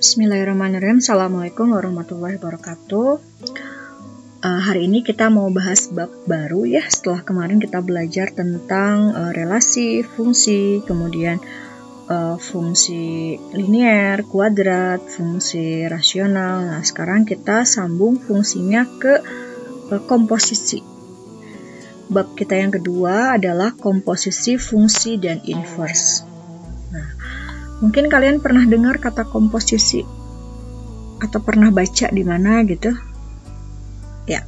Bismillahirrahmanirrahim. Assalamualaikum warahmatullahi wabarakatuh. Hari ini kita mau bahas bab baru ya. Setelah kemarin kita belajar tentang relasi, fungsi, kemudian fungsi linier, kuadrat, fungsi rasional. Nah, sekarang kita sambung fungsinya ke komposisi. Bab kita yang kedua adalah komposisi, fungsi, dan inverse. Nah, mungkin kalian pernah dengar kata komposisi atau pernah baca di mana gitu. Ya,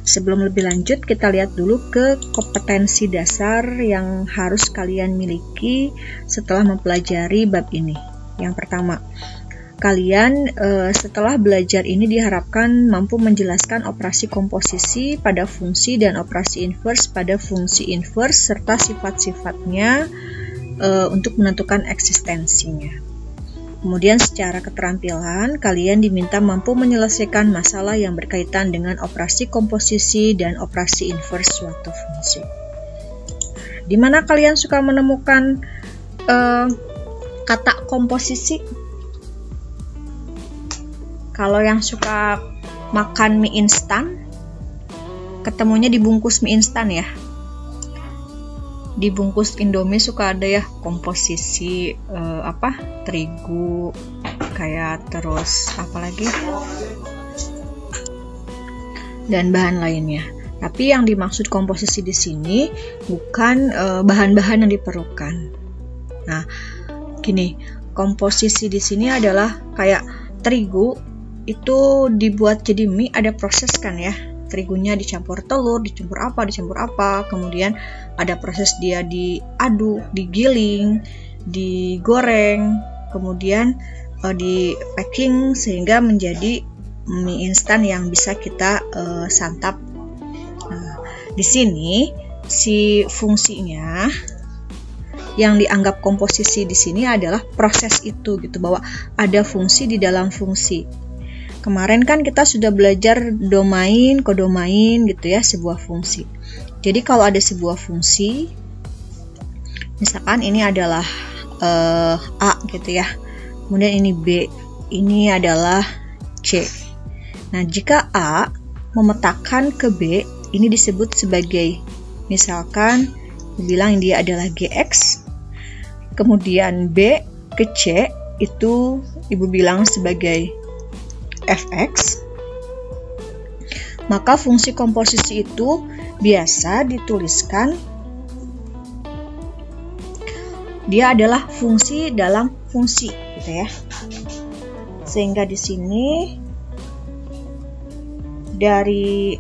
sebelum lebih lanjut kita lihat dulu ke kompetensi dasar yang harus kalian miliki setelah mempelajari bab ini. Yang pertama, kalian setelah belajar ini diharapkan mampu menjelaskan operasi komposisi pada fungsi dan operasi inverse pada fungsi inverse serta sifat-sifatnya untuk menentukan eksistensinya. Kemudian secara keterampilan, kalian diminta mampu menyelesaikan masalah yang berkaitan dengan operasi komposisi dan operasi inverse suatu fungsi. Di mana kalian suka menemukan kata komposisi? Kalau yang suka makan mie instan, ketemunya dibungkus mie instan ya. Di bungkus Indomie suka ada ya komposisi terigu kayak, terus apalagi dan bahan lainnya. Tapi yang dimaksud komposisi di sini bukan bahan-bahan yang diperlukan. Nah, gini, komposisi di sini adalah kayak terigu itu dibuat jadi mie, ada proses kan ya. Terigunya dicampur telur, dicampur apa, kemudian ada proses dia diaduk, digiling, digoreng, kemudian di packing sehingga menjadi mie instan yang bisa kita santap. Nah, di sini si fungsinya yang dianggap komposisi di sini adalah proses itu gitu, bahwa ada fungsi di dalam fungsi. Kemarin kan kita sudah belajar domain, kodomain gitu ya, sebuah fungsi. Jadi kalau ada sebuah fungsi, misalkan ini adalah A gitu ya, kemudian ini B, ini adalah C. Nah, jika A memetakan ke B, ini disebut sebagai, misalkan bilang dia adalah GX, kemudian B ke C itu ibu bilang sebagai fx, maka fungsi komposisi itu biasa dituliskan dia adalah fungsi dalam fungsi gitu ya. Sehingga di sini dari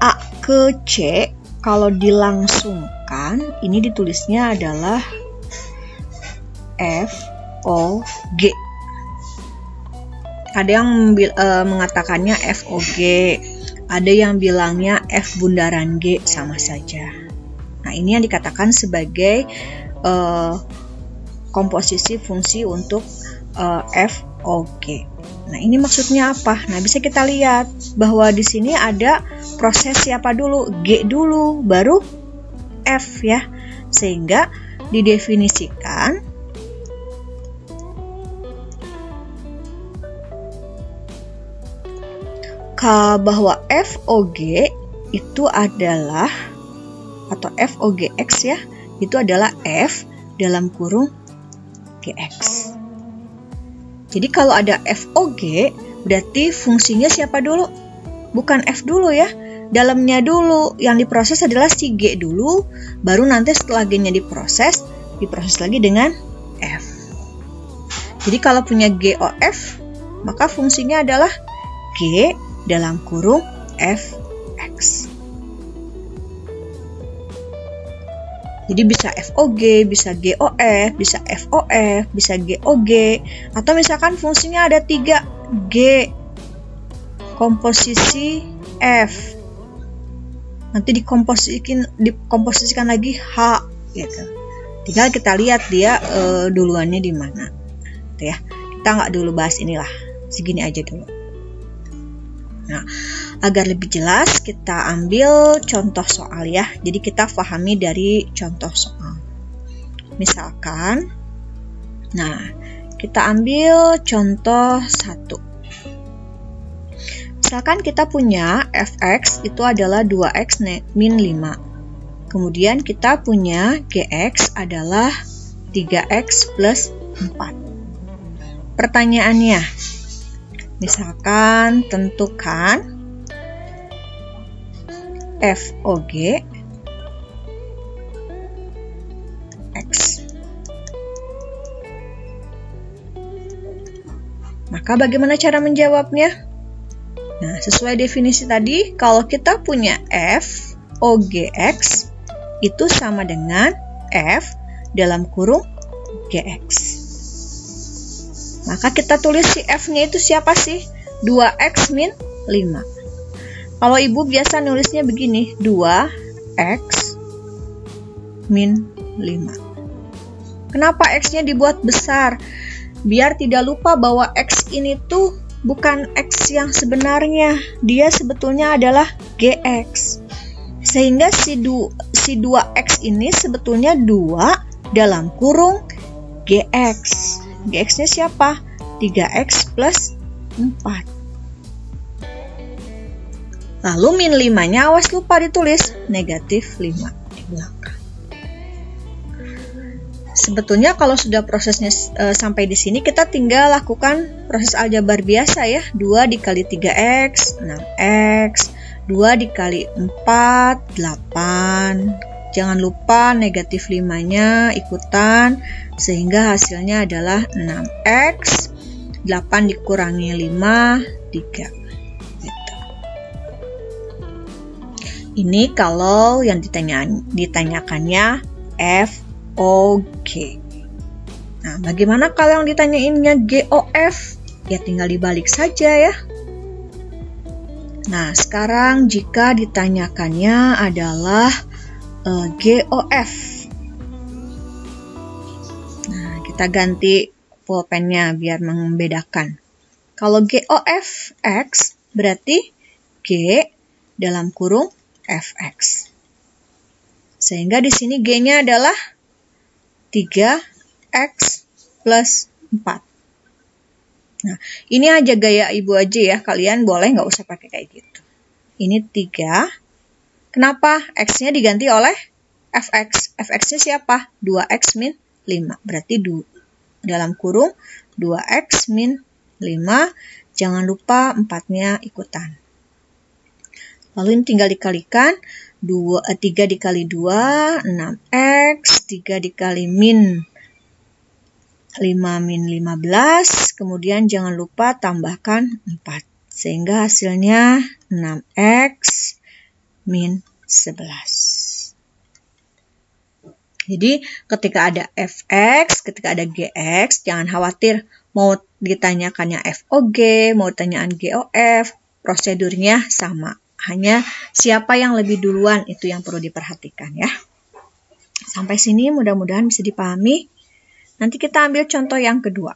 A ke C kalau dilangsungkan ini ditulisnya adalah FOG. Ada yang mengatakannya FOG, ada yang bilangnya F bundaran G, sama saja. Nah, ini yang dikatakan sebagai komposisi fungsi untuk FOG. Nah, ini maksudnya apa? Nah, bisa kita lihat bahwa di sini ada proses siapa dulu? G dulu, baru F ya. Sehingga didefinisikan bahwa FOG itu adalah, atau FOGX ya, itu adalah F dalam kurung GX. Jadi kalau ada FOG berarti fungsinya siapa dulu? Bukan F dulu ya, dalamnya dulu. Yang diproses adalah si G dulu, baru nanti setelah G-nya diproses lagi dengan F. Jadi kalau punya GOF, maka fungsinya adalah G dalam kurung fx. Jadi bisa FOG, bisa GOF, bisa FOF, bisa GOG, atau misalkan fungsinya ada 3 G komposisi F. Nanti dikomposisikan lagi H gitu. Tinggal kita lihat dia duluannya di mana. Gitu ya. Kita nggak dulu bahas inilah. Segini aja dulu. Nah, agar lebih jelas kita ambil contoh soal ya. Jadi kita pahami dari contoh soal. Misalkan, nah, kita ambil contoh 1. Misalkan kita punya fx itu adalah 2x min 5. Kemudian kita punya gx adalah 3x plus 4. Pertanyaannya, misalkan tentukan FOG X. Maka bagaimana cara menjawabnya? Nah, sesuai definisi tadi, kalau kita punya FOGX itu sama dengan F dalam kurung GX. Maka kita tulis si F-nya itu siapa sih? 2X min 5. Kalau ibu biasa nulisnya begini, 2X min 5. Kenapa X-nya dibuat besar? Biar tidak lupa bahwa X ini tuh bukan X yang sebenarnya. Dia sebetulnya adalah GX. Sehingga si 2X ini sebetulnya 2 dalam kurung GX. GX-nya siapa? 3X plus 4. Lalu min 5-nya awas lupa ditulis negatif 5 di belakang. Sebetulnya kalau sudah prosesnya sampai di sini, kita tinggal lakukan proses aljabar biasa ya. 2 dikali 3X, 6X. 2 dikali 4, 8. Jangan lupa negatif 5-nya ikutan, sehingga hasilnya adalah 6X, 8 dikurangi 5, 3. Gitu. Ini kalau yang ditanyakannya FOG. Nah, bagaimana kalau yang ditanyainnya GOF? Ya tinggal dibalik saja ya. Nah, sekarang jika ditanyakannya adalah GOF. Nah, kita ganti pulpennya biar membedakan. Kalau GOF X berarti G dalam kurung Fx. Sehingga di sini G-nya adalah 3X plus 4. Nah, ini aja gaya ibu aja ya. Kalian boleh nggak usah pakai kayak gitu. Ini 3. Kenapa? X-nya diganti oleh Fx. Fx-nya siapa? 2X min 5. Berarti dalam kurung 2X min 5. Jangan lupa 4-nya ikutan. Lalu ini tinggal dikalikan. 3 dikali 2, 6X. 3 dikali min 5 min 15. Kemudian jangan lupa tambahkan 4. Sehingga hasilnya 6X min 11. Jadi ketika ada Fx, ketika ada Gx, jangan khawatir mau ditanyakannya FOG, mau ditanyaan GOF, prosedurnya sama. Hanya siapa yang lebih duluan itu yang perlu diperhatikan ya. Sampai sini mudah-mudahan bisa dipahami. Nanti kita ambil contoh yang kedua.